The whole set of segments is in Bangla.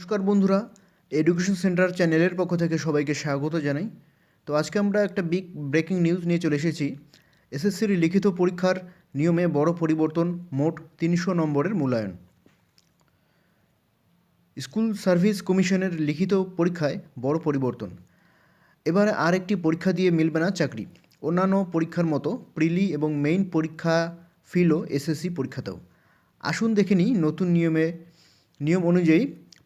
নমস্কার বন্ধুরা, এডুকেশন সেন্টার চ্যানেলের পক্ষ থেকে সবাইকে স্বাগত জানাই। তো আজকে আমরা একটা বিগ ব্রেকিং নিউজ নিয়ে চলে এসেছি। এসএসসির লিখিত পরীক্ষার নিয়মে বড় পরিবর্তন, মোট 300 নম্বরের মূল্যায়ন। স্কুল সার্ভিস কমিশনের লিখিত পরীক্ষায় বড় পরিবর্তন। এবারে আর একটি পরীক্ষা দিয়ে মিলবে না চাকরি। অন্যান্য পরীক্ষার মতো প্রিলি এবং মেইন পরীক্ষা ফিলও এসএসসি পরীক্ষাতেও। আসুন দেখে নিই নতুন নিয়ম অনুযায়ী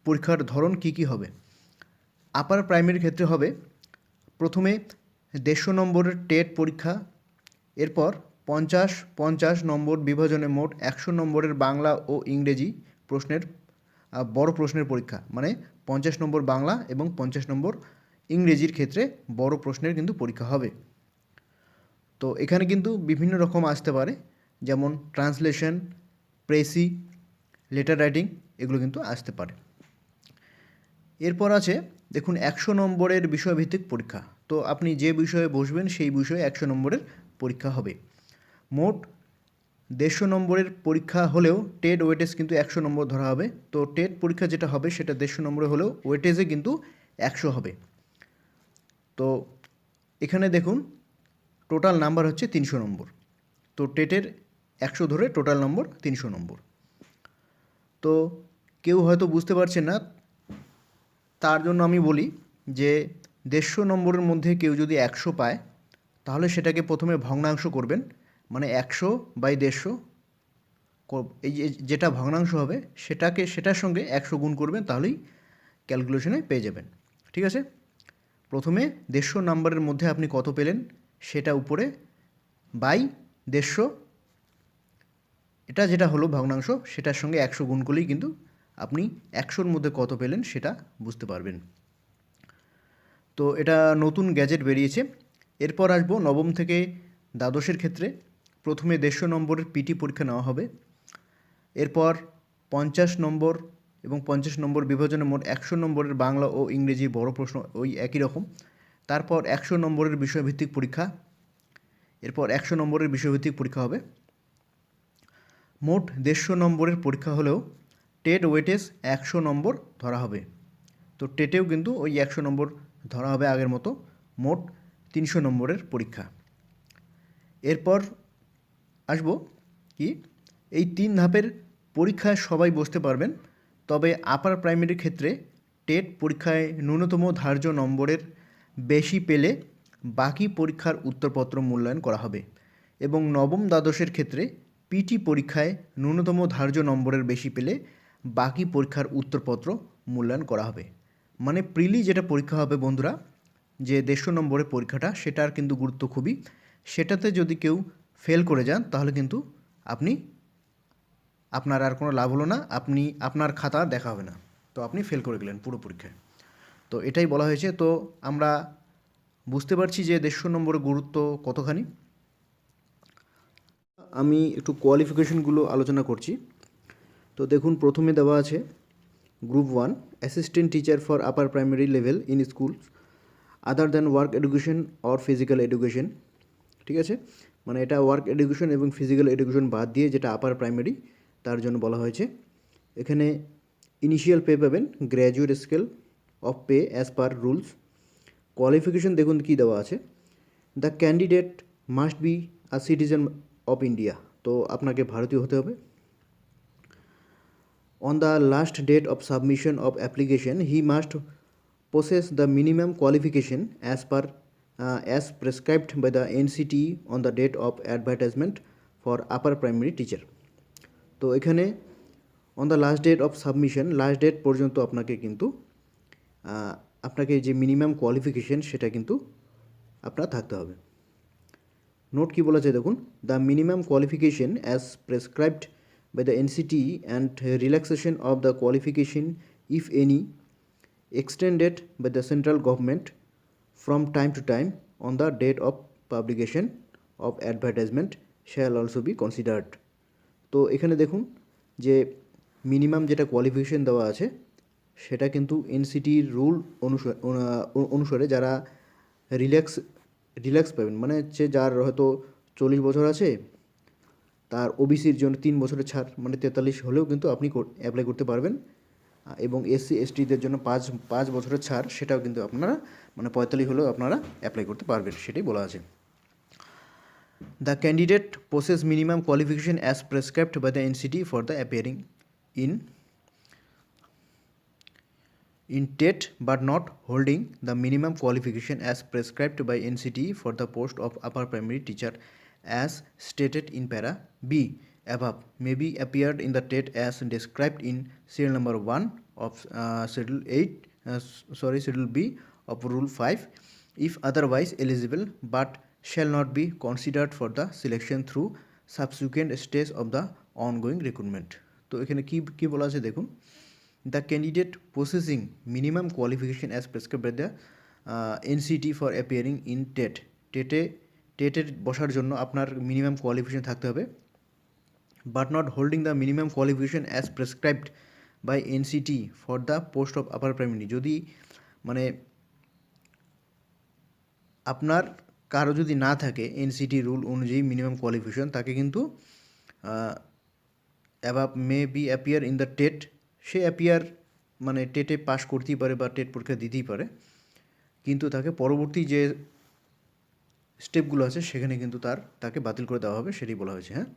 পরীক্ষার ধরন কী কী হবে। আপার প্রাইমারির ক্ষেত্রে হবে প্রথমে 150 নম্বরের টেট পরীক্ষা, এরপর 50 নম্বর বিভাজনে মোট 100 নম্বরের বাংলা ও ইংরেজি প্রশ্নের বড় প্রশ্নের পরীক্ষা, মানে 50 নম্বর বাংলা এবং 50 নম্বর ইংরেজির ক্ষেত্রে বড় প্রশ্নের কিন্তু পরীক্ষা হবে। তো এখানে কিন্তু বিভিন্ন রকম আসতে পারে, যেমন ট্রান্সলেশন, প্রেসি, লেটার রাইটিং, এগুলো কিন্তু আসতে পারে। এরপর আছে দেখুন 100 নম্বরের বিষয়ভিত্তিক পরীক্ষা। তো আপনি যে বিষয়ে বসবেন সেই বিষয়ে 100 নম্বরের পরীক্ষা হবে। মোট 150 নম্বরের পরীক্ষা হলেও টেট ওয়েটেজ কিন্তু 100 নম্বর ধরা হবে। তো টেট পরীক্ষা যেটা হবে সেটা 150 নম্বরে হলেও ওয়েটেজে কিন্তু 100 হবে। তো এখানে দেখুন টোটাল নাম্বার হচ্ছে 300 নম্বর। তো টেটের 100 ধরে টোটাল নম্বর 300 নম্বর। তো কেউ হয়তো বুঝতে পারছেন না, তার জন্য আমি বলি যে 150 নম্বরের মধ্যে কেউ যদি 100 পায় তাহলে সেটাকে প্রথমে ভগ্নাংশ করবেন, মানে 100/150, এই যেটা ভগ্নাংশ হবে সেটার সঙ্গে 100 গুণ করবেন, তাহলেই ক্যালকুলেশনে পেয়ে যাবেন। ঠিক আছে, প্রথমে 150 নম্বরের মধ্যে আপনি কত পেলেন সেটা উপরে বাই 150, এটা যেটা হলো ভগ্নাংশ, সেটার সঙ্গে 100 গুণ করলেই কিন্তু আপনি 100-র মধ্যে কত পেলেন সেটা বুঝতে পারবেন। তো এটা নতুন গ্যাজেট বেরিয়েছে। এরপর আসবো নবম থেকে দ্বাদশের ক্ষেত্রে। প্রথমে 150 নম্বরের পিটি পরীক্ষা নেওয়া হবে, এরপর 50 নম্বর এবং 50 নম্বর বিভাজনে মোট 100 নম্বরের বাংলা ও ইংরেজি বড় প্রশ্ন ওই একই রকম, তারপর 100 নম্বরের বিষয়ভিত্তিক পরীক্ষা, এরপর 100 নম্বরের বিষয়ভিত্তিক পরীক্ষা হবে। মোট 150 নম্বরের পরীক্ষা হলেও টেট ওয়েটেজ 100 নম্বর ধরা হবে। তো টেটেও কিন্তু ওই 100 নম্বর ধরা হবে আগের মতো, মোট 300 নম্বরের পরীক্ষা। এরপর আসবো কি, এই 3 ধাপের পরীক্ষায় সবাই বসতে পারবেন, তবে আপার প্রাইমারির ক্ষেত্রে টেট পরীক্ষায় ন্যূনতম ধার্য নম্বরের বেশি পেলে বাকি পরীক্ষার উত্তরপত্র মূল্যায়ন করা হবে, এবং নবম দ্বাদশের ক্ষেত্রে পিটি পরীক্ষায় ন্যূনতম ধার্য নম্বরের বেশি পেলে বাকি পরীক্ষার উত্তরপত্র মূল্যায়ন করা হবে। মানে প্রিলি যেটা পরীক্ষা হবে বন্ধুরা, যে 150 নম্বরের পরীক্ষাটা, সেটার কিন্তু গুরুত্ব খুবই। সেটাতে যদি কেউ ফেল করে যান তাহলে কিন্তু আপনার আর কোনো লাভ হলো না, আপনার খাতা দেখা হবে না, তো আপনি ফেল করে গেলেন পুরো পরীক্ষায়। তো এটাই বলা হয়েছে। তো আমরা বুঝতে পারছি যে 150 নম্বরের গুরুত্ব কতখানি। আমি একটু কোয়ালিফিকেশনগুলো আলোচনা করছি। তো দেখুন প্রথমে দেওয়া আছে group 1, assistant teacher for upper primary level in school other than work education or physical education. ঠিক আছে, মানে এটা ওয়ার্ক এডুকেশন এবং ফিজিক্যাল এডুকেশন বাদ দিয়ে যেটা আপার প্রাইমারি, তার জন্য বলা হয়েছে। এখানে ইনিশিয়াল পে পাবেন graduate scale of pay as per rules. Qualification দেখুন কী দেওয়া আছে, the candidate must be a citizen of India, তো আপনাকে ভারতীয় হতে হবে। On the last date of submission of application, he must possess the minimum qualification as prescribed by the NCT on the date of advertisement for upper primary teacher. তো এখানে on the last date of submission, last date পর্যন্ত আপনাকে যে মিনিমাম কোয়ালিফিকেশন সেটা কিন্তু আপনার থাকতে হবে। নোট কি বলেছে দেখুন, the minimum qualification as prescribed by the NCT and relaxation of the qualification, if any, extended by the central government from time to time on the date of publication of advertisement shall also be considered. তো এখানে দেখুন যে মিনিমাম যেটা কোয়ালিফিকেশন দেওয়া আছে সেটা কিন্তু এনসিটির রুল অনুসারে যারা রিল্যাক্স পাবেন, মানে হচ্ছে যার হয়তো 40 বছর আছে, তার ওবিসির জন্য 3 বছরের ছাড়, মানে 43 হলেও কিন্তু আপনি অ্যাপ্লাই করতে পারবেন এবং এসসি এসটিদের জন্য 5 বছরের ছাড়, সেটাও কিন্তু আপনারা মানে 45 হলেও আপনারা অ্যাপ্লাই করতে পারবেন, সেটাই বলা আছে। The candidate possess minimum qualification as prescribed by the NCT for the appearing in TET but not holding the minimum qualification as prescribed by NCT for the post of upper primary teacher as stated in para B above may be appeared in the TET as described in serial number 1 of schedule B of rule 5 if otherwise eligible but shall not be considered for the selection through subsequent stage of the ongoing recruitment। তো এখানে কি বলা আছে দেখুন, the candidate possessing minimum qualification as prescribed by the NCT for appearing in TET টেটের বসার জন্য আপনার মিনিমাম কোয়ালিফিকেশন থাকতে হবে, but not holding the minimum qualification as prescribed by NCT for the post of upper primary. যদি মানে আপনার কারো যদি না থাকে এনসিটি রুল অনুযায়ী মিনিমাম কোয়ালিফিকেশন, তাকে কিন্তু above may be appear in the TET, সে অ্যাপিয়ার মানে টেটে পাস করতেই পারে বা টেট পরীক্ষা দিতেই পারে, কিন্তু তাকে পরবর্তী যে স্টেপগুলো আছে সেখানে কিন্তু তাকে বাতিল করে দেওয়া হবে, সেটাই বলা হয়েছে। হ্যাঁ,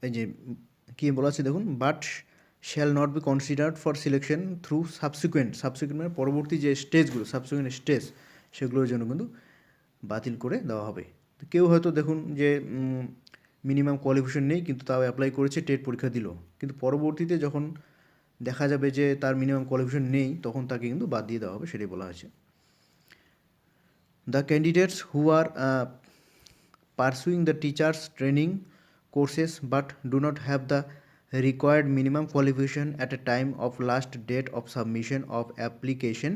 এই যে কী বলা আছে দেখুন, but shall not be considered for selection through subsequent মানে পরবর্তী যে স্টেজগুলো সাবসিকুয়েন্ট স্টেজ সেগুলোর জন্য কিন্তু বাতিল করে দেওয়া হবে। তো কেউ হয়তো দেখুন যে মিনিমাম কোয়ালিফিকেশন নেই কিন্তু তাও অ্যাপ্লাই করেছে, টেট পরীক্ষা দিল, কিন্তু পরবর্তীতে যখন দেখা যাবে যে তার মিনিমাম কোয়ালিফিকেশন নেই তখন তাকে কিন্তু বাদ দিয়ে দেওয়া হবে, সেটাই বলা হয়েছে। The candidates who are pursuing the teachers training courses but do not have the required minimum qualification at a time of last date of submission of application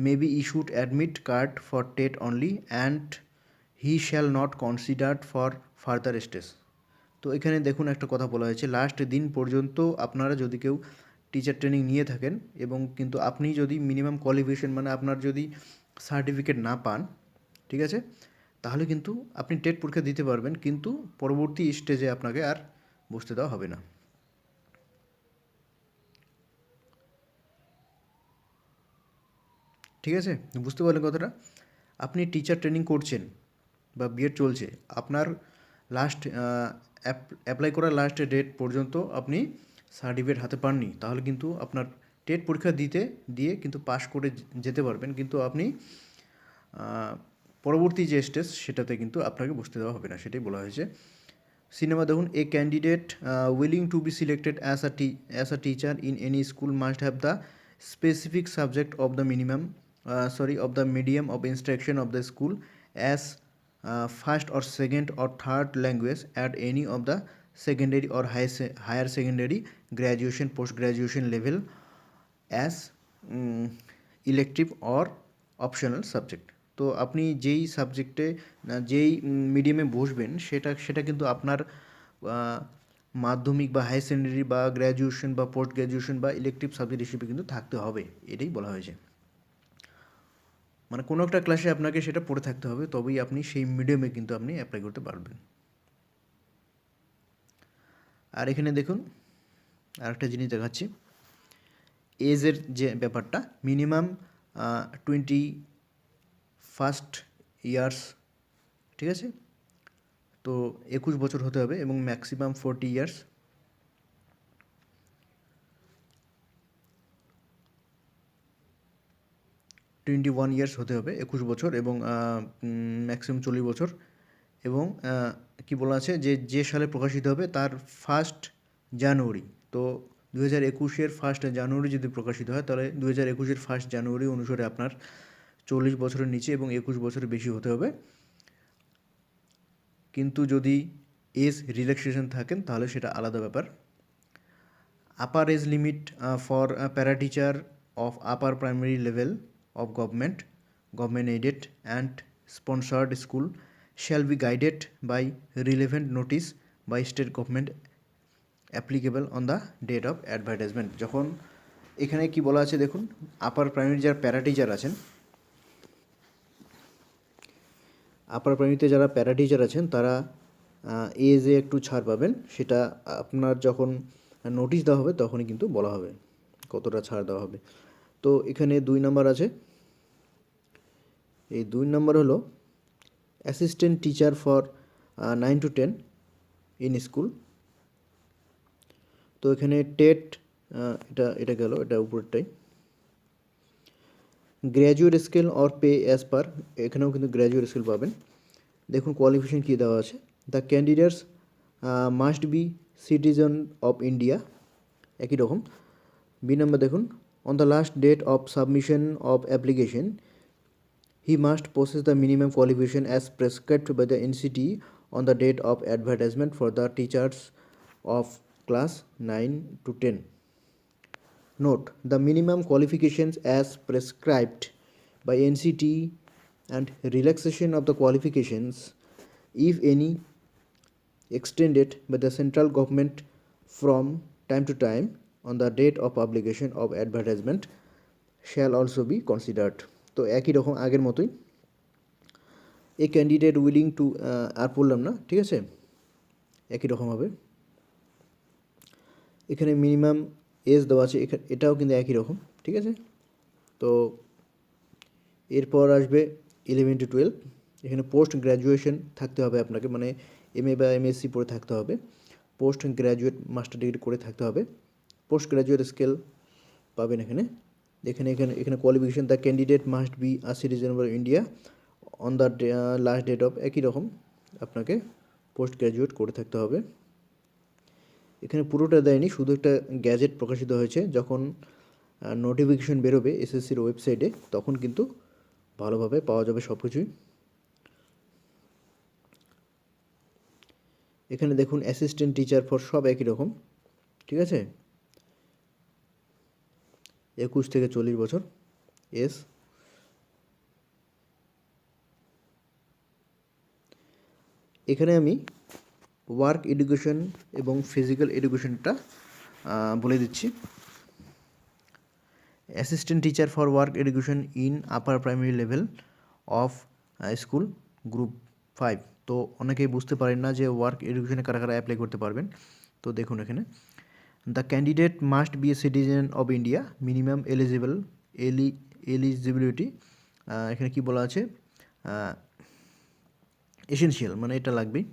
may be issued admit card for TET only and he shall not considered for further stage। তো এখানে দেখুন একটা কথা বলা হয়েছে, লাস্ট দিন পর্যন্ত আপনারা যদি কেউ টিচার ট্রেনিং নিয়ে থাকেন এবং কিন্তু আপনি যদি মিনিমাম কোয়ালিফিকেশন মানে আপনার যদি সার্টিফিকেট না পান, ঠিক আছে, তাহলে কিন্তু আপনি টেট পরীক্ষা দিতে পারবেন, কিন্তু পরবর্তী স্টেজে আপনাকে আর বসতে দেওয়া হবে না। ঠিক আছে, বুঝতে পারলেন কথাটা? আপনি টিচার ট্রেনিং করছেন বা বিএড চলছে, আপনার লাস্ট অ্যাপ্লাই করার লাস্ট ডেট পর্যন্ত আপনি সার্টিফিকেট হাতে পাননি, তাহলে কিন্তু আপনার টেট পরীক্ষা দিয়ে কিন্তু পাস করে যেতে পারবেন, কিন্তু আপনি পরবর্তী যে স্টেজ সেটাতে কিন্তু আপনাকে বসতে দেওয়া হবে না, সেটাই বলা হয়েছে। সিনেমা দেখুন, এ candidate willing to B selected as a teacher in any school must have the specific subject of the of the medium of instruction of the school as first or second or third language at any of the secondary or higher secondary graduation post graduation level as elective or optional subject। তো আপনি যেই সাবজেক্টে যেই মিডিয়ামে বসবেন সেটা কিন্তু আপনার মাধ্যমিক বা হাই সেকেন্ডারি বা গ্র্যাজুয়েশন বা পোস্ট গ্র্যাজুয়েশন বা ইলেকটিভ সাবজেক্ট হিসেবে কিন্তু থাকতে হবে, এটাই বলা হয়েছে। মানে কোনো একটা ক্লাসে আপনাকে সেটা পড়ে থাকতে হবে, তবেই আপনি সেই মিডিয়ামে কিন্তু আপনি অ্যাপ্লাই করতে পারবেন। আর এখানে দেখুন আরেকটা জিনিস দেখাচ্ছি, এজের যে ব্যাপারটা, মিনিমাম 21 ইয়ার্স, ঠিক আছে, তো 21 বছর হতে হবে এবং ম্যাক্সিমাম 40 ইয়ার্স। ইয়ার্স হতে হবে, 21 বছর এবং ম্যাক্সিমাম 40 বছর। এবং কি বলা আছে যে সালে প্রকাশিত হবে তার 1 জানুয়ারি, তো 2021-এর 1 জানুয়ারি যদি প্রকাশিত হয় তাহলে 2021-এর 1 জানুয়ারি অনুসারে আপনার 40 বছরের নিচে এবং 21 বছরের বেশি হতে হবে। কিন্তু যদি এজ রিল্যাক্সেশন থাকেন তাহলে সেটা আলাদা ব্যাপার। Upper age limit for para teacher of upper primary level of government aided and sponsored school shall be guided by relevant notice by state government applicable on the date of advertisement। যখন এখানে কি বলা আছে দেখুন, আপার প্রাইমারি যারা প্যারা টিচার আছেন, আপার প্রাইমারিতে যারা প্যারা টিচার আছেন তারা এজে একটু ছাড় পাবেন, সেটা আপনার যখন নোটিশ দেওয়া হবে তখনই কিন্তু বলা হবে কতটা ছাড় দেওয়া হবে। তো এখানে 2 নাম্বার আছে, এই 2 নাম্বার হলো assistant teacher for 9 to 10 in school. তো এখানে টেট এটা গেল, এটা উপরেরটাই। Graduate scale or pay as per, এখানেও কিন্তু গ্র্যাজুয়েট স্কেল পাবেন। দেখুন কোয়ালিফিকেশন কী দেওয়া আছে, the candidates must be citizen of India, একই রকম। বি নাম্বার দেখুন, on the last date of submission of application he must possess the minimum qualification as prescribed by the NCT on the date of advertisement for the teachers of class 9 to 10. Note, the minimum qualifications as prescribed by NCT and relaxation of the qualifications, if any, extended by the central government from time to time on the date of publication of advertisement shall also be considered. তো একই রকম আগের মতোই, এ ক্যান্ডিডেট উইলিং টু, আর পড়লাম না, ঠিক আছে, একই রকম হবে। এখানে মিনিমাম এজ দেওয়া আছে, এটাও কিন্তু একই রকম, ঠিক আছে। তো এরপর আসবে 11 to 12, এখানে পোস্ট গ্র্যাজুয়েশন থাকতে হবে আপনাকে, মানে MA বা MSc পড়ে থাকতে হবে, পোস্ট গ্র্যাজুয়েট মাস্টার ডিগ্রি করে থাকতে হবে, পোস্ট গ্র্যাজুয়েট স্কেল পাবেন এখানে। এখানে qualification, the candidate must be a citizen of India on the last date of, একই রকম আপনাকে পোস্ট গ্র্যাজুয়েট করে থাকতে হবে। এখানে পুরোটা দেয়নি, শুধু একটা গ্যাজেট প্রকাশিত হয়েছে, যখন নোটিফিকেশন বেরোবে SSCর ওয়েবসাইটে তখন কিন্তু ভালোভাবে পাওয়া যাবে সব কিছুই। এখানে দেখুন অ্যাসিস্ট্যান্ট টিচার ফর, সব একই রকম, ঠিক আছে, 21 থেকে 40 বছর এস। এখানে আমি ওয়ার্ক এডুকেশন এবং ফিজিক্যাল এডুকেশনটা বলে দিচ্ছি। Assistant teacher for work education in upper primary level of school group 5। তো অনেকেই বুঝতে পারেন না যে ওয়ার্ক এডুকেশনে কারা কারা অ্যাপ্লাই করতে পারবেন। তো দেখুন এখানে, the candidate must be a citizen of India, minimum eligibility, এখানে কি বলা আছে, এসেনশিয়াল মানে এটা লাগবেই।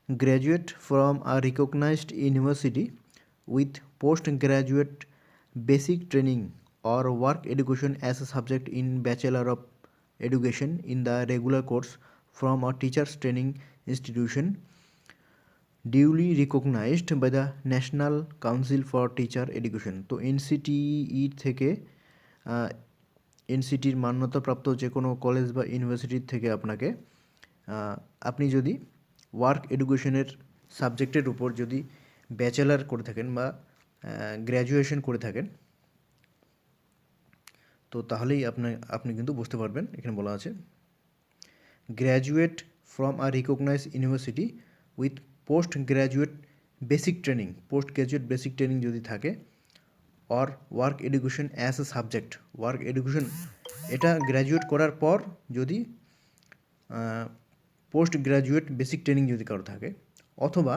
Graduate from a recognised university with post graduate basic training or work education as a subject in Bachelor of Education in the regular course from a teachers training institution duly recognized by the National Council for Teacher Education। তো NCTE থেকে NCTর মান্যতাপ্রাপ্ত যে কোনো কলেজ বা ইউনিভার্সিটির থেকে আপনাকে, আপনি যদি ওয়ার্ক এডুকেশনের সাবজেক্টের উপর যদি ব্যাচেলার করে থাকেন বা গ্র্যাজুয়েশন করে থাকেন, তো তাহলেই আপনি কিন্তু বুঝতে পারবেন। এখানে বলা আছে graduate from a recognise university with post graduate basic training, post graduate basic training যদি থাকে, or work education as a subject, work education এটা গ্র্যাজুয়েট করার পর যদি পোস্ট গ্র্যাজুয়েট বেসিক ট্রেনিং যদি কারো থাকে, অথবা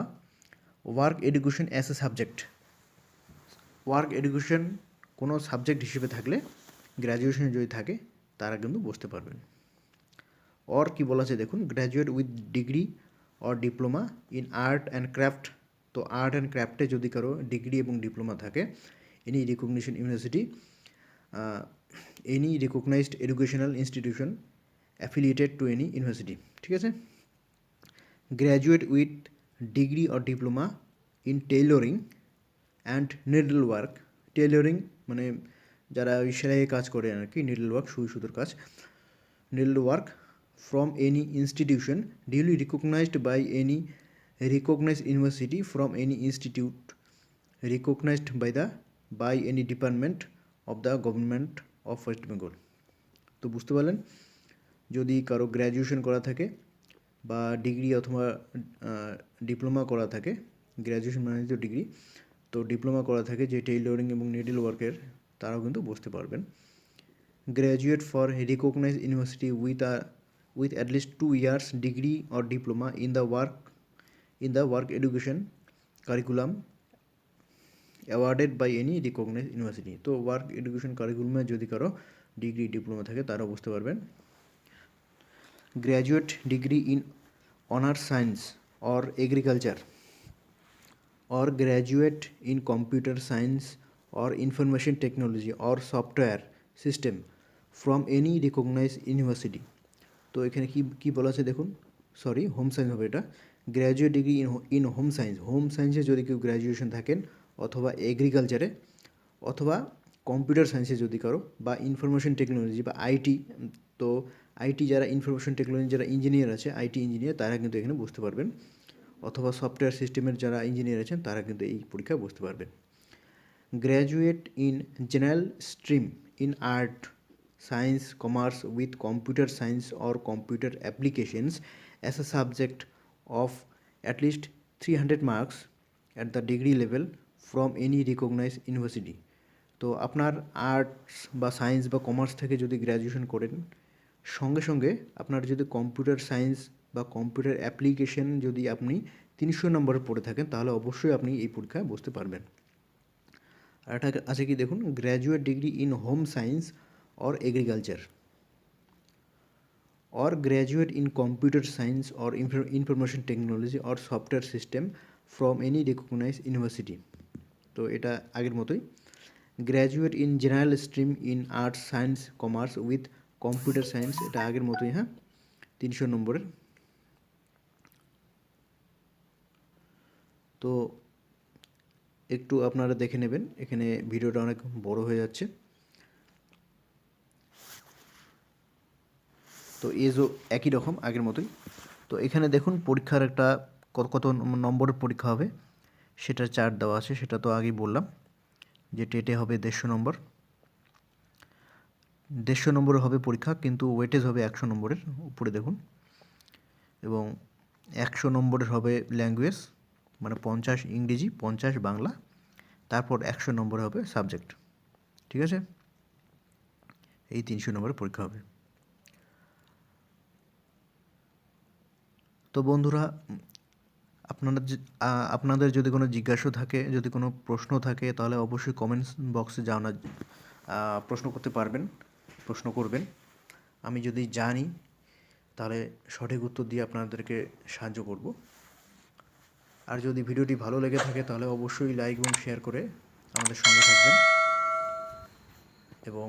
work education as a subject, work education কোনো সাবজেক্ট হিসেবে থাকলে, গ্র্যাজুয়েশনে যদি থাকে, তারা কিন্তু বুঝতে পারবেন। অর কি বলা আছে দেখুন, graduate with degree or diploma in art and craft. তো আর্ট অ্যান্ড ক্রাফটে যদি কারো ডিগ্রি এবং ডিপ্লোমা থাকে, any recognition university, any recognised educational institution affiliated to any university, ঠিক আছে। Graduate with degree or diploma in tailoring and needle work, tailoring মানে যারা ওই সেলাইয়ের কাজ করে আর কি, নিডল ওয়ার্ক সুই সুতোর কাজ, needle work from any institution duly recognised by any recognised university from any institute recognised by any department of the government of West Bengal. তো বুঝতে পারলেন, যদি কারো গ্র্যাজুয়েশন করা থাকে বা ডিগ্রি অথবা ডিপ্লোমা করা থাকে, গ্র্যাজুয়েশন মানে তো ডিগ্রি, তো ডিপ্লোমা করা থাকে যে টেইলরিং এবং নিডল ওয়ার্কের, তারাও কিন্তু বুঝতে পারবেন। Graduate for recognise university with at least 2 years degree or diploma in the work education curriculum awarded by any recognise university. তো ওয়ার্ক এডুকেশন কারিকুলামে যদি কারো ডিগ্রি ডিপ্লোমা থাকে তারা বুঝতে পারবেন। Graduate degree in honours science or agriculture or graduate in computer science or information technology or software system from any recognized university। তো এখানে কি বলা আছে দেখুন, সরি হোম সায়েন্স হবে এটা। Graduate degree in home science, home সায়েন্সে যদি কেউ গ্র্যাজুয়েশন থাকেন, অথবা এগ্রিকালচারে, অথবা কম্পিউটার সায়েন্সে যদি কারো, বা ইনফরমেশন টেকনোলজি বা আইটি। তো আইটি যারা, ইনফরমেশন টেকনোলজি যারা ইঞ্জিনিয়ার আছে, আইটি ইঞ্জিনিয়ার, তারা কিন্তু এখানে বুঝতে পারবেন। অথবা সফটওয়্যার সিস্টেমের যারা ইঞ্জিনিয়ার আছেন তারা কিন্তু এই পরীক্ষায় বসতে পারবেন। Graduate in general stream in art science commerce with computer science or computer applications as a subject of at least 300 marks at the degree level from any recognise university. তো আপনার আর্টস বা সায়েন্স বা কমার্স থেকে যদি গ্র্যাজুয়েশন করেন, সঙ্গে সঙ্গে আপনার যদি কম্পিউটার সায়েন্স বা কম্পিউটার অ্যাপ্লিকেশন যদি আপনি 300 নম্বরে পড়ে থাকেন, তাহলে অবশ্যই আপনি এই পরীক্ষায় বসতে পারবেন। আর এটা আছে কি দেখুন, graduate degree in home science or agriculture or graduate in computer science or information technology or software system from any recognized university। তো এটা আগের মতোই। Graduate in general stream in arts science commerce with computer science, এটা আগের মতোই, হ্যাঁ, 300 নম্বরের। তো একটু আপনারা দেখে নেবেন, এখানে ভিডিওটা অনেক বড় হয়ে যাচ্ছে। তো এজও একই রকম আগের মতোই। তো এখানে দেখুন পরীক্ষার একটা কত নম্বরের পরীক্ষা হবে সেটার চার্ট দেওয়া আছে, সেটা তো আগেই বললাম যে টেটে হবে 150 নম্বর, 150 নম্বরের হবে পরীক্ষা, কিন্তু ওয়েটেজ হবে 100 নম্বরের, উপরে দেখুন। এবং 100 নম্বরের হবে ল্যাঙ্গুয়েজ, মানে 50 ইংরেজি, 50 বাংলা, তারপর 100 নম্বরে হবে সাবজেক্ট। ঠিক আছে, এই 300 নম্বরের পরীক্ষা হবে। তো বন্ধুরা, আপনাদের যদি কোনো জিজ্ঞাসা থাকে, যদি কোনো প্রশ্ন থাকে, তাহলে অবশ্যই কমেন্টস বক্সে প্রশ্ন করতে পারবেন, প্রশ্ন করবেন। আমি যদি জানি তাহলে সঠিক উত্তর দিয়ে আপনাদেরকে সাহায্য করব। আর যদি ভিডিওটি ভালো লেগে থাকে তাহলে অবশ্যই লাইক এবং শেয়ার করে আমাদের সঙ্গে থাকবেন। এবং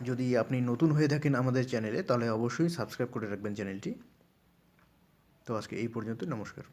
যদি আপনি নতুন হয়ে থাকেন আমাদের চ্যানেলে, তাহলে অবশ্যই সাবস্ক্রাইব করে রাখবেন চ্যানেলটি। তো আজকে এই পর্যন্ত, নমস্কার।